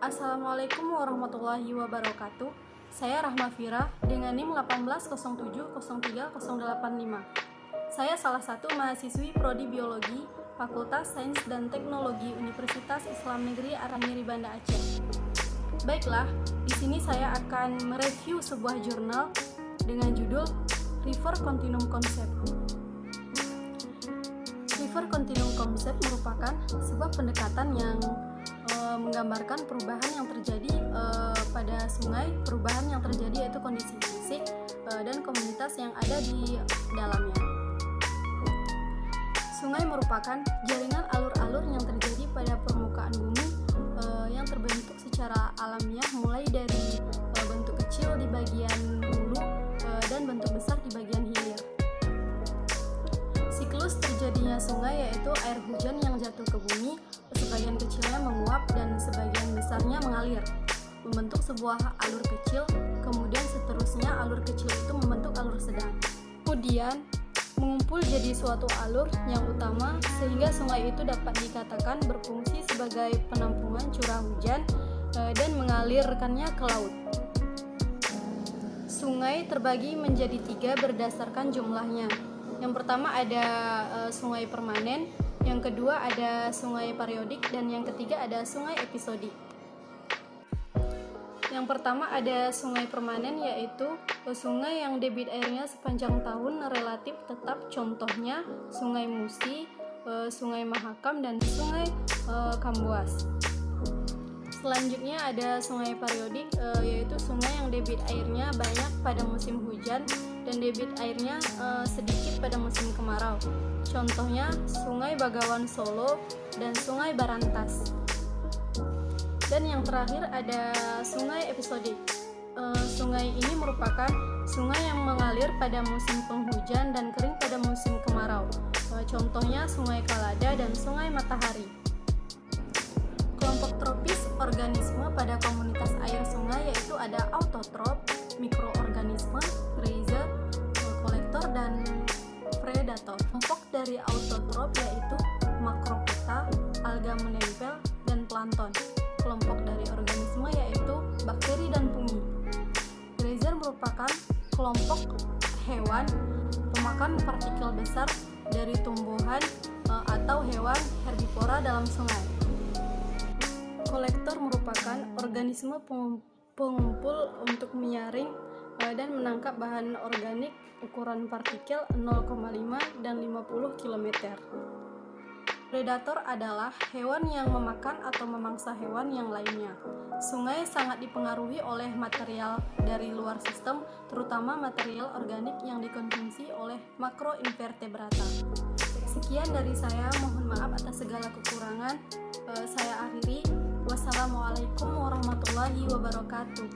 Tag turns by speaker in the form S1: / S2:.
S1: Assalamualaikum warahmatullahi wabarakatuh. Saya Rahma Fira dengan NIM 180703085. Saya salah satu mahasiswi Prodi Biologi Fakultas Sains dan Teknologi Universitas Islam Negeri Aramiri Banda Aceh. Baiklah, di sini saya akan mereview sebuah jurnal dengan judul River Continuum Concept. River Continuum Concept merupakan sebuah pendekatan yang menggambarkan perubahan yang terjadi pada sungai, perubahan yang terjadi yaitu kondisi fisik dan komunitas yang ada di dalamnya. Sungai merupakan jaringan alur-alur yang terjadi pada permukaan bumi yang terbentuk secara alamiah mulai dari bentuk kecil di bagian hulu dan bentuk besar di bagian hilir. Siklus terjadinya sungai yaitu air hujan yang jatuh ke bumi, sebagian kecilnya menguap dan sebagian besarnya mengalir, membentuk sebuah alur kecil, kemudian seterusnya alur kecil itu membentuk alur sedang. Kemudian mengumpul jadi suatu alur yang utama sehingga sungai itu dapat dikatakan berfungsi sebagai penampungan curah hujan dan mengalirkannya ke laut. Sungai terbagi menjadi 3 berdasarkan jumlahnya. Yang pertama ada sungai permanen, yang kedua ada sungai periodik, dan yang ketiga ada sungai episodik. Yang pertama ada sungai permanen, yaitu sungai yang debit airnya sepanjang tahun relatif tetap, contohnya sungai Musi, sungai Mahakam, dan sungai Kambuas. Selanjutnya ada sungai periodik, yaitu sungai yang debit airnya banyak pada musim hujan dan debit airnya sedikit pada musim kemarau. Contohnya sungai Bagawan Solo dan sungai Barantas. Dan yang terakhir ada sungai episodik. Sungai ini merupakan sungai yang mengalir pada musim penghujan dan kering pada musim kemarau. Contohnya sungai Kalada dan sungai Matahari. Kelompok tropis organisme pada komunitas air sungai yaitu ada autotrop, mikroorganisme, grazer, kolektor, dan predator. Kelompok dari autotrop yaitu makropota, alga menempel, dan plankton. Kelompok dari organisme yaitu bakteri dan fungi. Grazer merupakan kelompok hewan pemakan partikel besar dari tumbuhan atau hewan herbivora dalam sungai. Kolektor merupakan organisme pengumpul untuk menyaring dan menangkap bahan organik ukuran partikel 0,5 dan 50 km. Predator adalah hewan yang memakan atau memangsa hewan yang lainnya. Sungai sangat dipengaruhi oleh material dari luar sistem, terutama material organik yang dikonsumsi oleh makroinvertebrata. Sekian dari saya, mohon maaf atas segala kekurangan. Saya akhiri. Wassalamualaikum warahmatullahi wabarakatuh.